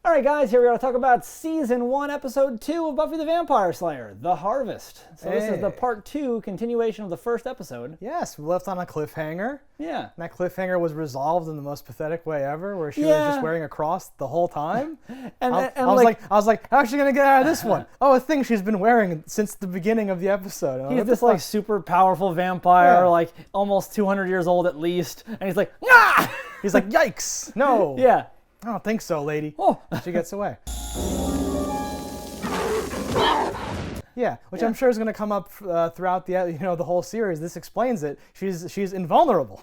Alright guys, here we are to talk about Season 1, Episode 2 of Buffy the Vampire Slayer, The Harvest. So this is the Part 2 continuation of the first episode. Yes, we left on a cliffhanger. Yeah. And that cliffhanger was resolved in the most pathetic way ever, where she was just wearing a cross the whole time. I was like, how's she gonna get out of this one? Oh, a thing she's been wearing since the beginning of the episode. He's this like super powerful vampire, like almost 200 years old at least, and he's like, ah! He's like, yikes, no. Yeah. I don't think so, lady. Oh. She gets away. Yeah, which I'm sure is going to come up throughout the whole series. This explains it. She's invulnerable.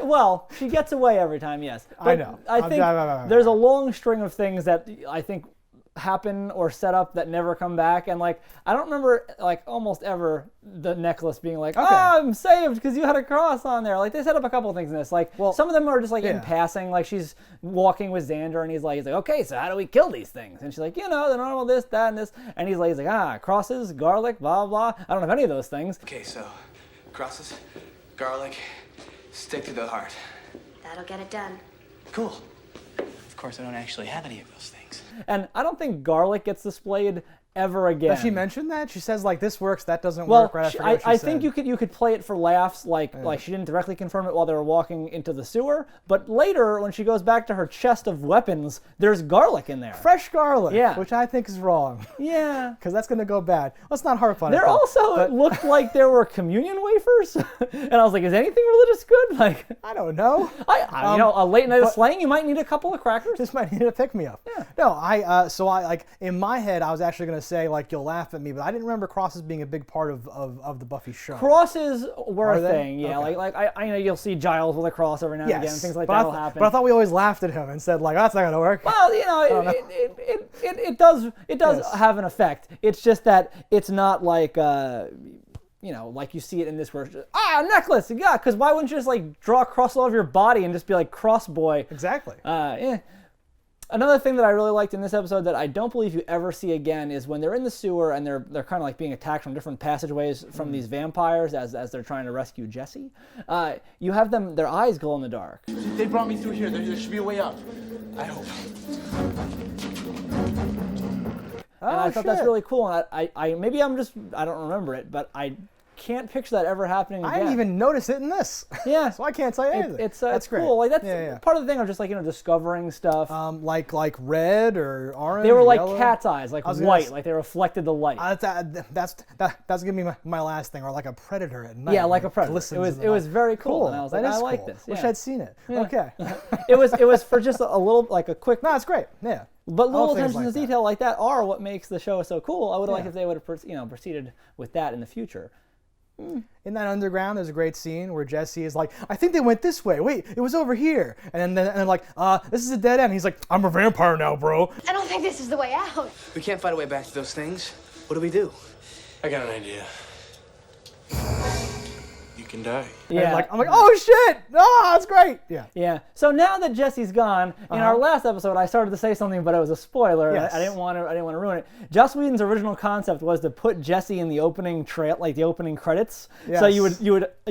Well, she gets away every time, yes. But I know. I think there's a long string of things that I think happen or set up that never come back, and like I don't remember like almost ever the necklace being like, oh, I'm saved because you had a cross on there. Like they set up a couple of things in this. Like some of them are just like in passing, like she's walking with Xander and he's like, okay, so how do we kill these things? And she's like, the normal this, that, and this. And he's like, crosses, garlic, blah, blah. I don't have any of those things. Okay, so crosses, garlic, stick to the heart. That'll get it done. Cool. Of course, I don't actually have any of those things. And I don't think garlic gets displayed ever again. Does she mention that? She says like this works, that doesn't work. Right after what she I said. think you could play it for laughs, like she didn't directly confirm it while they were walking into the sewer, but later when she goes back to her chest of weapons, there's garlic in there. Fresh garlic, yeah, which I think is wrong. Yeah, because that's gonna go bad. Let's not harp on it. There also looked like there were communion wafers, and I was like, is anything religious good? Like I don't know. A late night of slaying, you might need a couple of crackers. This might need a pick me up. Yeah. No, I like in my head I was actually gonna say like you'll laugh at me, but I didn't remember crosses being a big part of the Buffy show. Crosses were a thing, yeah. Okay. Like I know you'll see Giles with a cross every now and again, things like that will happen. But I thought we always laughed at him and said like, oh, that's not gonna work. Well, it does have an effect. It's just that it's not like like you see it in this where necklace, yeah. Because why wouldn't you just like draw a cross all over your body and just be like cross boy? Exactly. Another thing that I really liked in this episode that I don't believe you ever see again is when they're in the sewer and they're kind of like being attacked from different passageways from these vampires as they're trying to rescue Jesse. You have their eyes glow in the dark. They brought me through here. There should be a way up. I hope. And I thought that's really cool. And I maybe I don't remember it, but I can't picture that ever happening again. I didn't even notice it in this. Yeah. So I can't tell you anything. That's great. Cool. Like that's part of the thing of just like discovering stuff. Like red or orange. They were like yellow. Cat's eyes, like white, like they reflected the light. That's gonna be my last thing, or like a predator at night. Yeah, like a predator. It was very cool. And I was like, I like this. Wish I'd seen it. Yeah. Okay. it was for just a little like a quick. No, it's great. Yeah. But little attention to detail like that are what makes the show so cool. I would have liked if they would have proceeded with that in the future. In that underground, there's a great scene where Jesse is like, I think they went this way. Wait, it was over here. And then like, this is a dead end. He's like, I'm a vampire now, bro. I don't think this is the way out. We can't find a way back to those things. What do we do? I got an idea. You can die. Yeah. I'm like, oh shit! Oh, that's great. Yeah. Yeah. So now that Jesse's gone, in our last episode, I started to say something, but it was a spoiler. Yes. I didn't want to ruin it. Joss Whedon's original concept was to put Jesse in the opening the opening credits. Yes. So you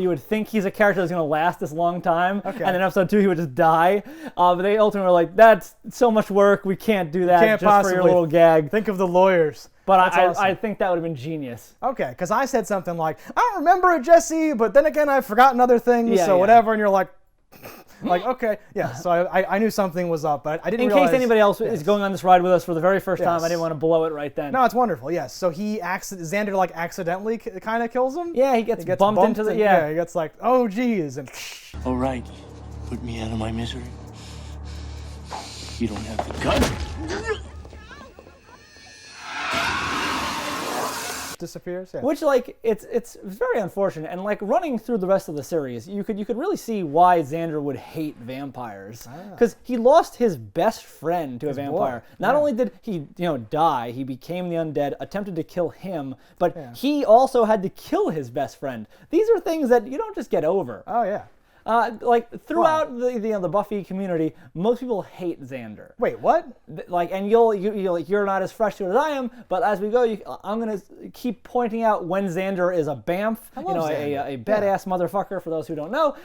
would think he's a character that's going to last this long time, and in episode 2 he would just die. But they ultimately were like, that's so much work. We can't do that just possibly for your little gag. Think of the lawyers. But I think that would have been genius. Okay, because I said something like, I don't remember it, Jesse, but then again, I've forgotten other things, whatever, and you're like, okay, yeah, so I knew something was up, but I didn't realize. In case anybody else is going on this ride with us for the very first time, I didn't want to blow it right then. No, it's wonderful, yes. So Xander like accidentally kind of kills him? Yeah, he gets bumped into the, he gets like, oh geez, and all right, put me out of my misery. You don't have the gun. disappears. Yeah. Which it's very unfortunate, and like running through the rest of the series, you could really see why Xander would hate vampires, because he lost his best friend to a vampire. Not only did he die, he became the undead, attempted to kill him, but he also had to kill his best friend. These are things that you don't just get over. Oh yeah. Like throughout the Buffy community, most people hate Xander. Wait, what? Like, and you're not as fresh to it as I am, but as we go, I'm gonna keep pointing out when Xander is a bamf, a badass motherfucker. For those who don't know,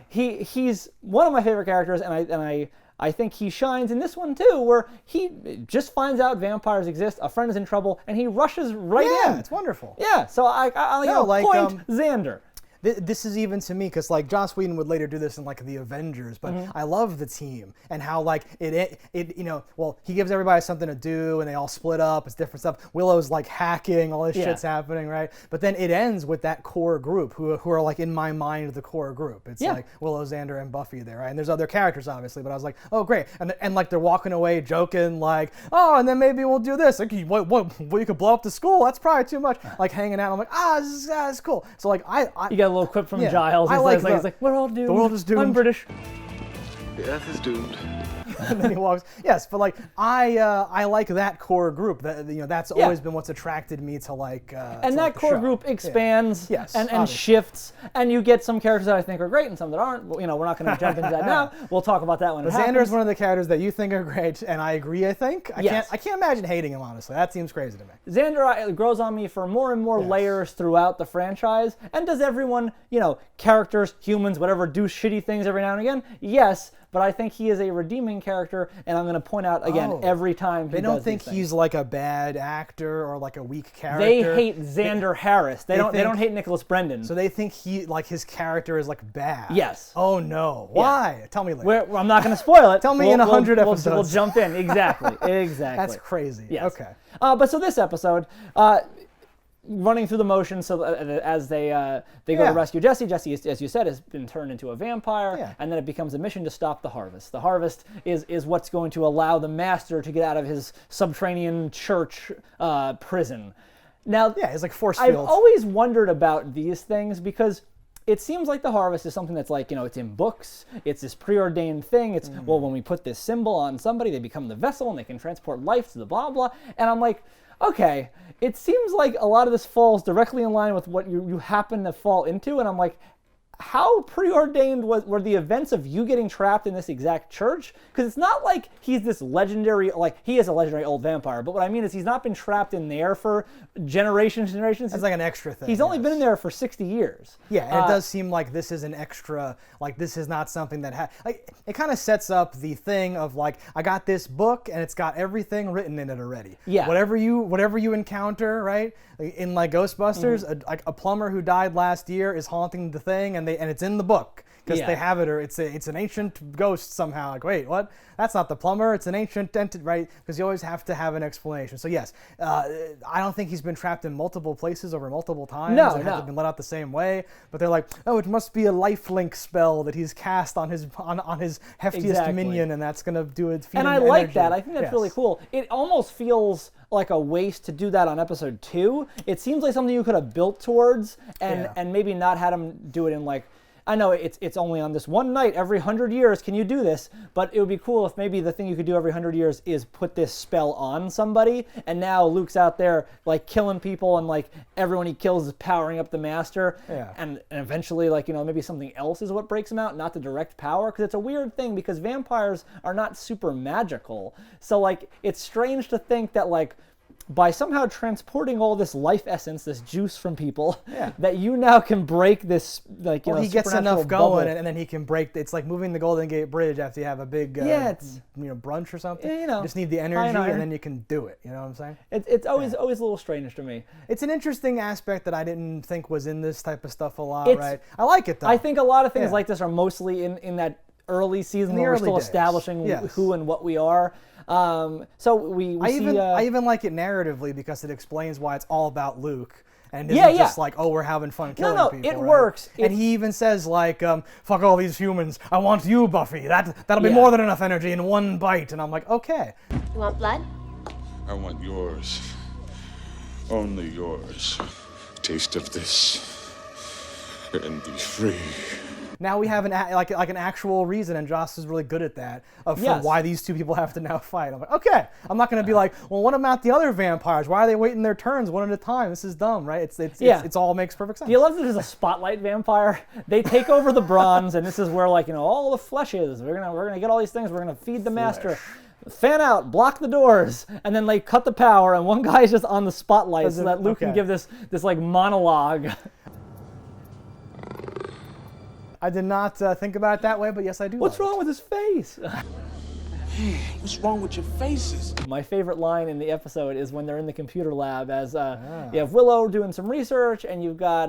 he's one of my favorite characters, and I think he shines in this one too, where he just finds out vampires exist, a friend is in trouble, and he rushes right in. Yeah, it's wonderful. Yeah, so I point Xander. This is even to me, because like Joss Whedon would later do this in like the Avengers, but I love the team and how like it he gives everybody something to do and they all split up. It's different stuff. Willow's like hacking, all this shit's happening, right? But then it ends with that core group who are like in my mind the core group. It's like Willow, Xander, and Buffy there, right? And there's other characters obviously, but I was like, oh great, and like they're walking away joking like, oh, and then maybe we'll do this. Like, what you could blow up the school? That's probably too much. Like hanging out. I'm like, this is cool. So like you got a little quip from Giles. He's like, we're all doomed. The world is doomed. I'm British. The Earth is doomed. And then he walks. Yes, but like I like that core group. That that's always been what's attracted me to like. And that core group expands and shifts, and you get some characters that I think are great and some that aren't. We're not going to jump into that now. We'll talk about that when it happens. Xander is one of the characters that you think are great, and I agree. I think I can't imagine hating him honestly. That seems crazy to me. Xander grows on me for more and more layers throughout the franchise, and does everyone, characters, humans, whatever, do shitty things every now and again? Yes. But I think he is a redeeming character, and I'm going to point out again every time he does. They don't think he's like a bad actor or like a weak character. They hate Xander Harris. They don't hate Nicholas Brendan. So they think his character is like bad. Yes. Oh no. Why? Yeah. Tell me later. I'm not going to spoil it. Tell me in 100 episodes. We'll jump in. Exactly. That's crazy. Yes. Okay. But so this episode. Running through the motions, so as they go to rescue Jesse. Jesse, as you said, has been turned into a vampire, and then it becomes a mission to stop the harvest. The harvest is what's going to allow the master to get out of his subterranean church prison. Now, it's like force field. I've always wondered about these things because it seems like the harvest is something that's like, it's in books, it's this preordained thing, it's, when we put this symbol on somebody, they become the vessel and they can transport life to the blah, blah, and I'm like, okay, it seems like a lot of this falls directly in line with what you happen to fall into, and I'm like, how preordained were the events of you getting trapped in this exact church? Because it's not like he's this legendary, like he is a legendary old vampire, but what I mean is he's not been trapped in there for generations. It's like an extra thing. He's only been in there for 60 years. Yeah, and it does seem like this is an extra, like this is not something that, it kind of sets up the thing of like, I got this book and it's got everything written in it already. Yeah. Whatever you encounter, right? In like Ghostbusters, a plumber who died last year is haunting the thing and it's in the book because they have it, or it's an ancient ghost somehow. Like, wait, what? That's not the plumber. It's an ancient entity, right? Because you always have to have an explanation. So yes, I don't think he's been trapped in multiple places over multiple times. No. Hasn't been let out the same way. But they're like, oh, it must be a lifelink spell that he's cast on his heftiest minion, and that's gonna do it. And I like that. I think that's really cool. It almost feels like a waste to do that on episode 2. It seems like something you could have built towards and maybe not had him do it in like, I know it's only on this one night every 100 years can you do this, but it would be cool if maybe the thing you could do every 100 years is put this spell on somebody, and now Luke's out there like killing people, and like everyone he kills is powering up the master, and eventually like maybe something else is what breaks him out, not the direct power, because it's a weird thing because vampires are not super magical, so like it's strange to think that like by somehow transporting all this life essence, this juice from people, that you now can break this, like, he gets enough going, and then he can break. It's like moving the Golden Gate Bridge after you have a big, brunch or something. You just need the energy, and then you can do it. You know what I'm saying? It's always a little strange to me. It's an interesting aspect that I didn't think was in this type of stuff a lot, right? I like it though. I think a lot of things like this are mostly in that early season where we're still establishing who and what we are. So we I even like it narratively because it explains why it's all about Luke. And isn't just like, oh, we're having fun killing people. It works. And he even says like, fuck all these humans. I want you, Buffy. That'll be more than enough energy in one bite. And I'm like, okay. You want blood? I want yours. Only yours. Taste of this and be free. Now we have an actual reason, and Joss is really good at that, for why these two people have to now fight. I'm like, okay, I'm not going to be like, well, what about the other vampires? Why are they waiting their turns one at a time? This is dumb, right? It's all makes perfect sense. Do you love that there's a spotlight vampire? They take over the bronze, and this is where like all the flesh is. We're gonna get all these things. We're gonna feed the master. Fan out, block the doors, and then like cut the power, and one guy's just on the spotlight so that Luke can give this like monologue. I did not think about it that way, but yes, I do. What's wrong with his face? What's wrong with your faces? My favorite line in the episode is when they're in the computer lab as you have Willow doing some research and you've got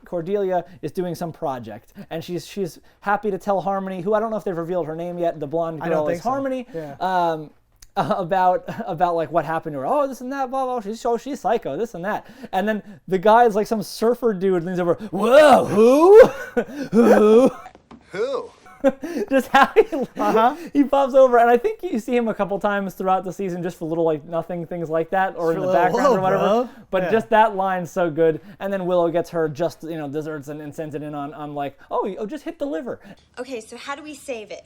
Cordelia is doing some project. And she's happy to tell Harmony, who I don't know if they've revealed her name yet, the blonde girl is Harmony. Yeah. About like what happened to her. Oh, this and that, blah, blah. She's psycho, this and that. And then the guy is like some surfer dude leans over, whoa, who? Who? Who? Just how he pops over, and I think you see him a couple times throughout the season just for little like nothing things like that, or in the background or whatever. Bro. But just that line's so good. And then Willow gets her just desserts and sends it in on like, oh, just hit deliver. Okay, so how do we save it?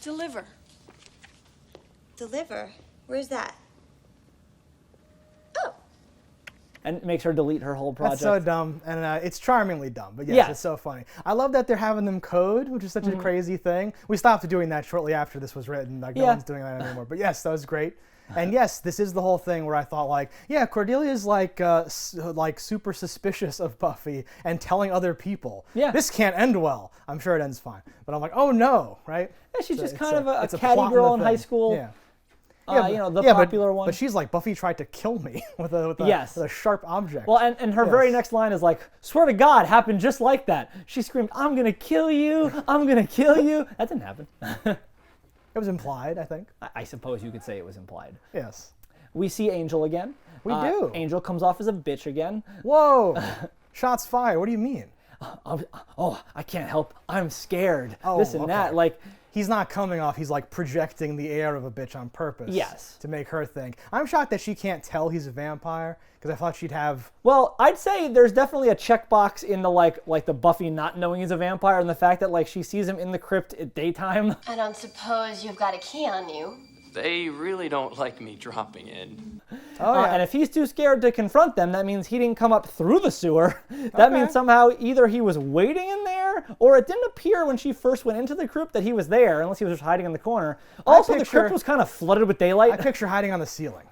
Deliver. Deliver? Where's that? Oh. And makes her delete her whole project. That's so dumb, and it's charmingly dumb, but yes, it's so funny. I love that they're having them code, which is such a crazy thing. We stopped doing that shortly after this was written. Like, no one's doing that anymore. But yes, that was great. And yes, this is the whole thing where I thought like, yeah, Cordelia's like super suspicious of Buffy and telling other people. Yeah. This can't end well. I'm sure it ends fine. But I'm like, oh no, right? Yeah, she's So just it's kind of a it's catty plot girl in the high thing. school. Yeah. The popular one. But she's like, Buffy tried to kill me with a with a sharp object. Well, and her very next line is like, swear to God, happened just like that. She screamed, I'm going to kill you. I'm going to kill you. That didn't happen. It was implied, I think. I suppose you could say it was implied. Yes. We see Angel again. We do. Angel comes off as a bitch again. Whoa. Shots fired. What do you mean? I can't help. I'm scared. Oh, this and that. Like, he's not coming off. He's like projecting the air of a bitch on purpose. Yes. To make her think. I'm shocked that she can't tell he's a vampire because I thought she'd have. Well, I'd say there's definitely a checkbox in the like the Buffy not knowing he's a vampire and the fact that like she sees him in the crypt at daytime. I don't suppose you've got a key on you. They really don't like me dropping in. And if he's too scared to confront them, that means he didn't come up through the sewer. That means somehow either he was waiting in there, or it didn't appear when she first went into the crypt that he was there, unless he was just hiding in the corner. Also, the crypt was kind of flooded with daylight. I picture hiding on the ceiling.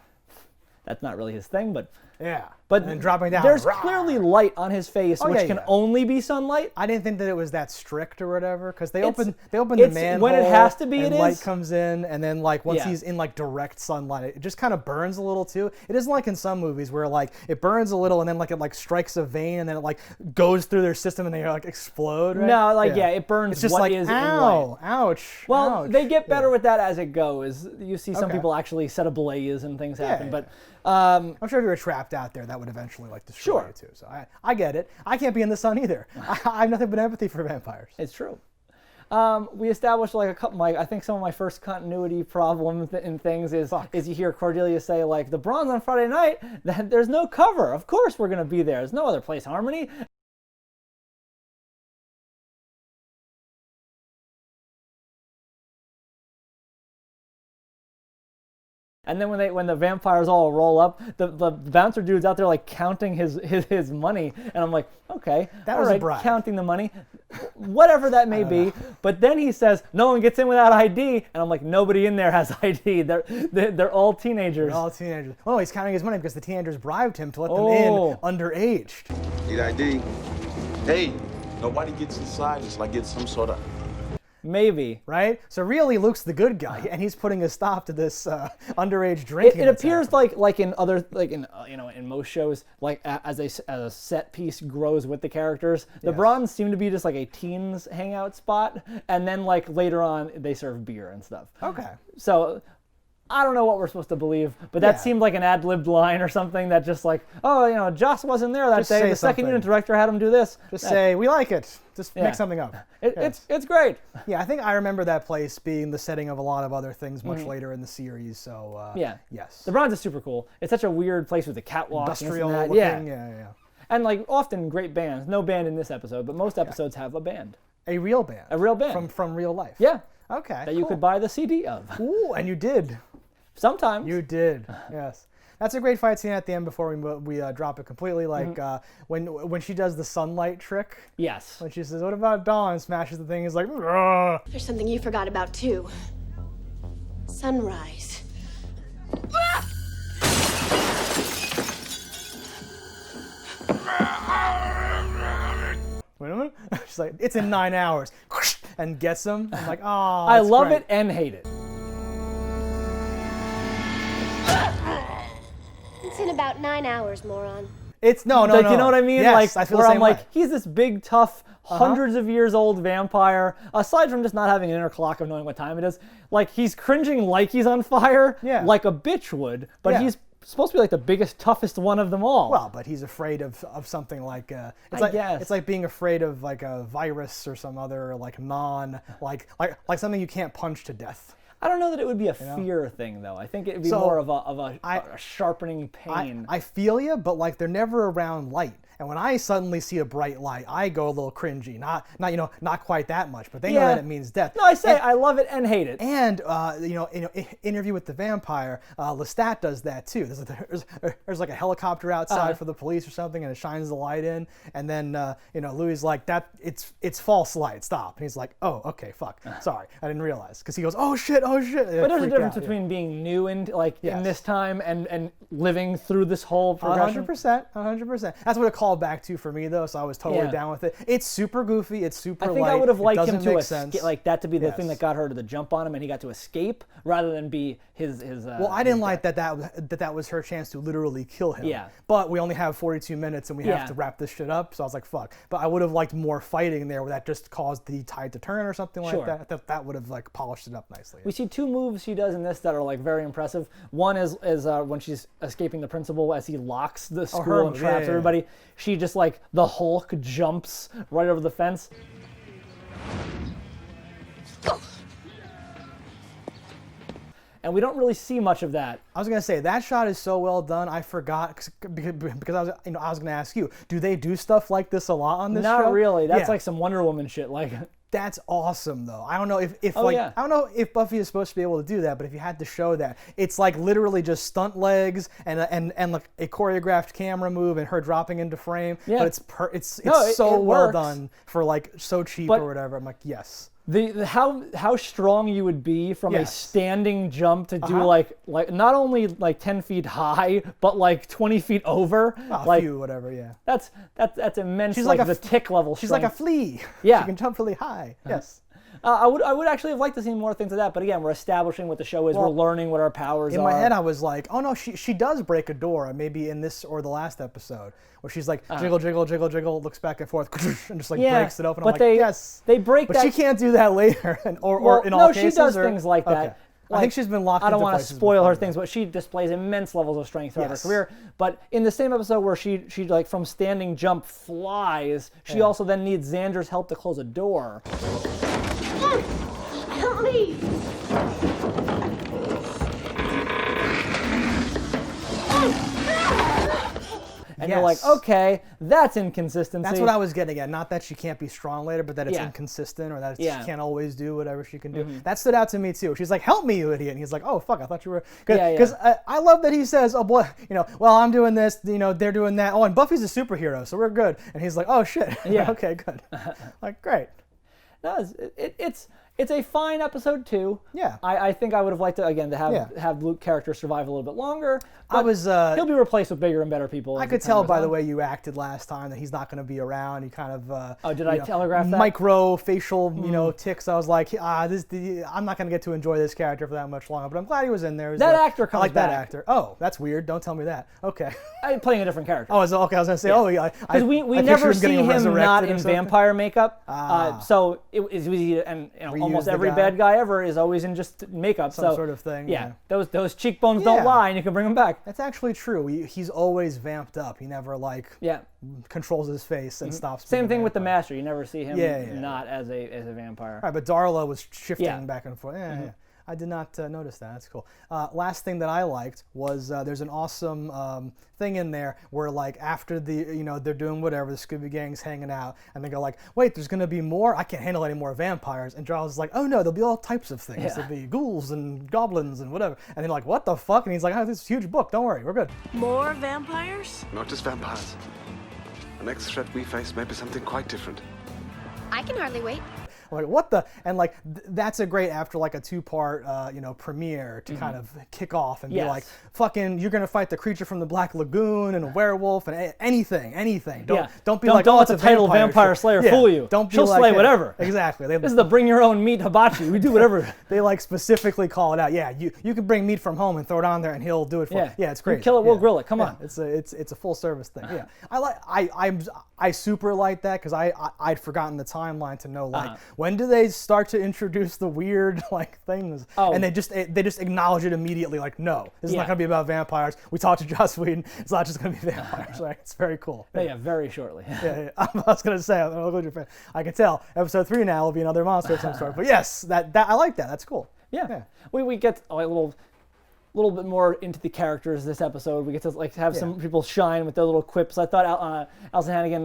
That's not really his thing, but... Yeah. But and then dropping down. There's clearly light on his face, which can only be sunlight. I didn't think that it was that strict or whatever, because they open the manhole when it has to be. And it light is. comes in, and then like once he's in like direct sunlight, it just kind of burns a little too. It isn't like in some movies where like it burns a little and then like it like strikes a vein and then it like goes through their system and they like explode. Right? No, like it burns. It's just what like is in ow, light. ouch. Well, ouch. they get better with that as it goes. You see some people actually set ablaze and things happen, but. I'm sure if you were trapped out there, that would eventually like destroy you too. So I get it. I can't be in the sun either. I have nothing but empathy for vampires. It's true. We established like a couple. I think some of my first continuity problems in things is you hear Cordelia say like the Bronze on Friday night. There's no cover. Of course we're gonna be there. There's no other place. Harmony. And then when the vampires all roll up, the bouncer dude's out there like counting his money, and I'm like, okay, that was a bribe. Counting the money, whatever that may be. But then he says no one gets in without ID, and I'm like, nobody in there has ID. They're all teenagers. They're all teenagers. Oh, he's counting his money because the teenagers bribed him to let them in underaged. Need ID? Hey, nobody gets inside. It's like it's some sort of... Maybe. Right? So really Luke's the good guy, and he's putting a stop to this underage drinking. It appears like in other in most shows, like as a set piece grows with the characters, the Bronze seem to be just like a teens hangout spot, and then like later on they serve beer and stuff. Okay. So I don't know what we're supposed to believe, but that seemed like an ad-libbed line or something that just like, oh, Joss wasn't there that day. The second unit director had him do this. Just say, we like it. Just make something up. It's great. Yeah, I think I remember that place being the setting of a lot of other things much later in the series. So yes. The Bronze is super cool. It's such a weird place with the catwalk. Industrial and looking. Yeah. And like often great bands. No band in this episode, but most episodes have a band. A real band. A real band. From real life. Yeah. Okay. That you could buy the CD of. Ooh, and you did. Sometimes. You did, yes. That's a great fight scene at the end before we drop it completely. Like when she does the sunlight trick. Yes. When she says, "What about dawn?" Smashes the thing. He's like, "Ugh." There's something you forgot about too. Sunrise. Wait a minute. She's like, "It's in 9 hours," and gets him. I'm like, "Oh." I love it and hate it. It's in about 9 hours, moron. It's no. Like, you know what I mean? Yes, like, I feel where the I'm same like, way. he's this big, tough, hundreds of years old vampire. Aside from just not having an inner clock of knowing what time it is, like he's cringing like he's on fire, like a bitch would. But he's supposed to be like the biggest, toughest one of them all. Well, but he's afraid of something like it's like being afraid of like a virus or some other like like something you can't punch to death. I don't know that it would be a fear thing, though. I think it would be more of a sharpening pain. I feel you, but like they're never around light. And when I suddenly see a bright light, I go a little cringy. Not quite that much, but they know that it means death. No, I say I love it and hate it. And Interview with the Vampire, Lestat does that too. There's like a helicopter outside for the police or something, and it shines the light in. And then Louis is like, that it's false light. Stop. And he's like, oh, okay, fuck, sorry, I didn't realize. Because he goes, oh shit. But there's a difference between being new in this time and living through this whole progression. 100%. That's what it called back to for me though, so I was totally down with it. It's super goofy, it's super light. I think I would have liked him to escape, like that to be the thing that got her to the jump on him, and he got to escape rather than be his. Well, I didn't like that was her chance to literally kill him. Yeah. But we only have 42 minutes and we have to wrap this shit up, so I was like, fuck. But I would have liked more fighting there, where that just caused the tide to turn or something like that. That would have like polished it up nicely. We see two moves she does in this that are like very impressive. One is when she's escaping the principal as he locks the school and traps everybody. She just like the Hulk jumps right over the fence. And we don't really see much of that. I was gonna say that shot is so well done. I forgot because I was gonna ask you, do they do stuff like this a lot on this show? Not really. That's like some Wonder Woman shit. Like that's awesome though. I don't know I don't know if Buffy is supposed to be able to do that, but if you had to show that, it's like literally just stunt legs and like a choreographed camera move and her dropping into frame. Yeah. But it's so well done for like so cheap or whatever. I'm like, yes. How strong you would be from a standing jump to do like not only like 10 feet high but like 20 feet over, a few, whatever. Yeah, that's immense. She's like the tick level. She's like a flea. Yeah, she can jump really high. Yes. I would actually have liked to see more things of that, but again, we're establishing what the show is. We're learning what our powers are. In my head, I was like, oh no, she does break a door, maybe in this or the last episode, where she's like jiggle, jiggle, jiggle, jiggle, looks back and forth, and just like breaks it open. But they break that. But she can't do that later, or in all cases. No, she does things like that. Okay. Like, I think she's been locked into places. I don't want to spoil her things, but she displays immense levels of strength throughout her career. But in the same episode where she like from standing jump flies, she also then needs Xander's help to close a door. Help me! And you're like, okay, that's inconsistency. That's what I was getting at. Not that she can't be strong later, but that it's inconsistent, or that she can't always do whatever she can do. That stood out to me too. She's like, help me, you idiot. And he's like, oh, fuck, I thought you were... Because I love that he says, oh boy, well, I'm doing this, they're doing that. Oh, and Buffy's a superhero, so we're good. And he's like, oh, shit. Yeah. Okay, good. Like, great. No, it's a fine episode too. Yeah. I think I would have liked to again to have Luke character survive a little bit longer. He'll be replaced with bigger and better people. I could tell by the way you acted last time that he's not going to be around. You kind of did I telegraph that? Micro facial ticks. I was like, I'm not going to get to enjoy this character for that much longer. But I'm glad he was in there. That actor comes back. That actor. Oh, that's weird. Don't tell me that. Okay. I'm playing a different character. Oh, okay. I was going to say, because we never see him not in vampire makeup. So it was easy, and almost every bad guy ever is always in just makeup. Some sort of thing. Yeah. Those cheekbones don't lie, and you can bring them back. That's actually true. He's always vamped up. He never controls his face and stops. Same thing with the Master. You never see him not as a vampire. All right, but Darla was shifting back and forth. Yeah. I did not notice that. That's cool. Last thing that I liked was there's an awesome thing in there where like after they're doing whatever, the Scooby Gang's hanging out, and they go like, wait, there's gonna be more? I can't handle any more vampires. And Giles is like, oh no, there'll be all types of things. There'll be ghouls and goblins and whatever. And they're like, what the fuck? And he's like, oh, this is a huge book. Don't worry, we're good. More vampires? Not just vampires. The next threat we face may be something quite different. I can hardly wait. I'm like, what the? And like, that's a great after like a 2-part, premiere to kind of kick off and be like, fucking, you're gonna fight the creature from the Black Lagoon and a werewolf and anything. Don't be like, don't oh, let it's the a title Vampire Slayer fool you. Don't be She'll like, slay whatever. Exactly. This is the bring your own meat hibachi. We do whatever. They like specifically call it out. Yeah, you can bring meat from home and throw it on there, and he'll do it for you. Yeah, it's great. You kill it, we'll grill it. Come on. It's a full service thing. Yeah, I super like that because I'd forgotten the timeline to know like when do they start to introduce the weird like things, and they just acknowledge it immediately. Like, no, this is not gonna be about vampires. We talked to Joss Whedon. It's not just gonna be vampires. Right? It's very cool. Yeah, very shortly. I was gonna say, I can tell episode 3 now will be another monster of some sort. But yes, that I like that. That's cool. Yeah. We get a little bit more into the characters this episode. We get to like have some people shine with their little quips. I thought Alison Hannigan,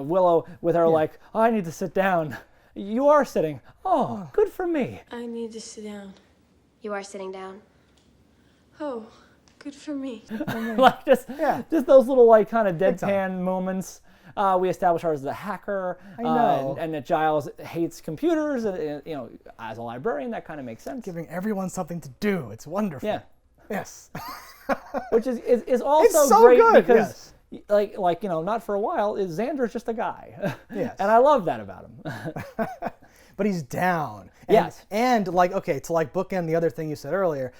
Willow with her like, oh, I need to sit down. You are sitting. Oh, good for me. I need to sit down. You are sitting down. Oh, good for me. Like just those little like kind of deadpan moments. We establish her as a hacker, and that Giles hates computers. As a librarian, that kind of makes sense. Giving everyone something to do. It's wonderful. Yeah. Yes. Which is also it's so great good, because, not for a while, Xander's just a guy. Yes. And I love that about him. But he's down. Yes. And like, okay, to like bookend the other thing you said earlier,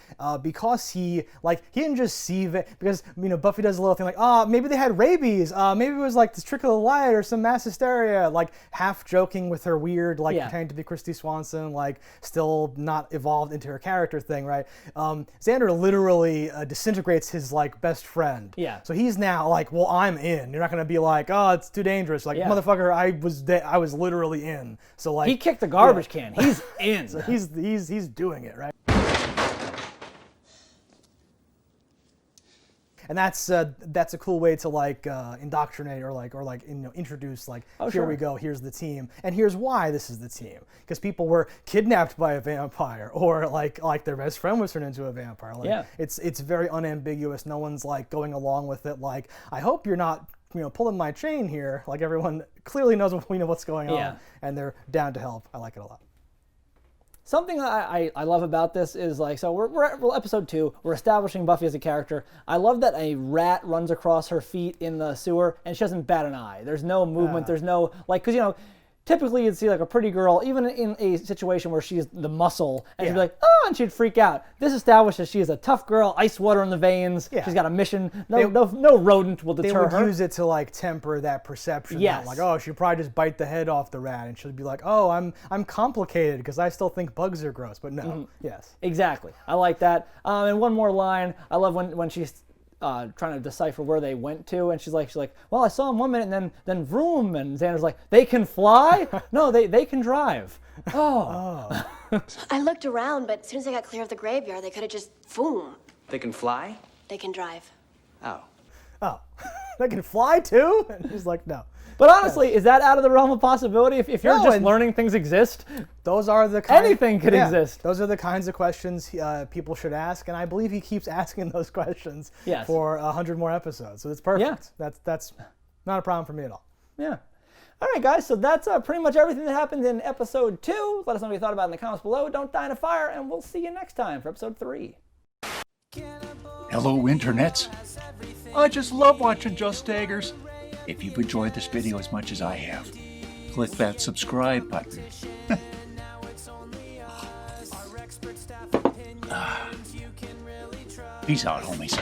because he didn't just see it, because, Buffy does a little thing like, maybe they had rabies, maybe it was like this trick of the light or some mass hysteria, like half joking with her weird, like pretending to be Christy Swanson, like still not evolved into her character thing, right? Xander literally disintegrates his like best friend. Yeah. So he's now like, well, I'm in. You're not gonna be like, oh, it's too dangerous. Like, motherfucker, I was literally in. So like, he kicked the garbage can. He's in. So he's doing it, right? And that's a cool way to like indoctrinate or introduce like, here we go, here's the team, and here's why this is the team, because people were kidnapped by a vampire, or like their best friend was turned into a vampire. Like, it's very unambiguous. No one's like going along with it like, I hope you're not pulling my chain here. Like, everyone clearly knows what's going on, and they're down to help. I like it a lot. Something I love about this is like, so we're at episode 2. We're establishing Buffy as a character. I love that a rat runs across her feet in the sewer and she doesn't bat an eye. There's no movement. There's no because typically you'd see like a pretty girl, even in a situation where she's the muscle, and she'd be like, oh, and she'd freak out. This establishes she is a tough girl, ice water in the veins. Yeah. She's got a mission. No rodent will deter her. They would use it to like temper that perception. Yes. Like, oh, she'd probably just bite the head off the rat, and she'll be like, oh, I'm complicated because I still think bugs are gross. But no, yes. Exactly. I like that. And one more line. I love when she's trying to decipher where they went to, and she's like, well, I saw them 1 minute, and then vroom, and Xander's like, they can fly? No, they can drive. Oh. I looked around, but as soon as I got clear of the graveyard, they could have just boom. They can fly? They can drive. Oh. They can fly too? And he's like, no. But honestly, is that out of the realm of possibility? If you're just learning things exist, those are the anything could exist. Those are the kinds of questions people should ask, and I believe he keeps asking those questions for 100 more episodes. So it's perfect. Yeah. That's not a problem for me at all. Yeah. All right, guys. So that's pretty much everything that happened in episode 2. Let us know what you thought about it in the comments below. Don't die in a fire, and we'll see you next time for episode 3. Hello, internets. I just love watching Justdaggers. If you've enjoyed this video as much as I have, click that subscribe button. Peace out, homies.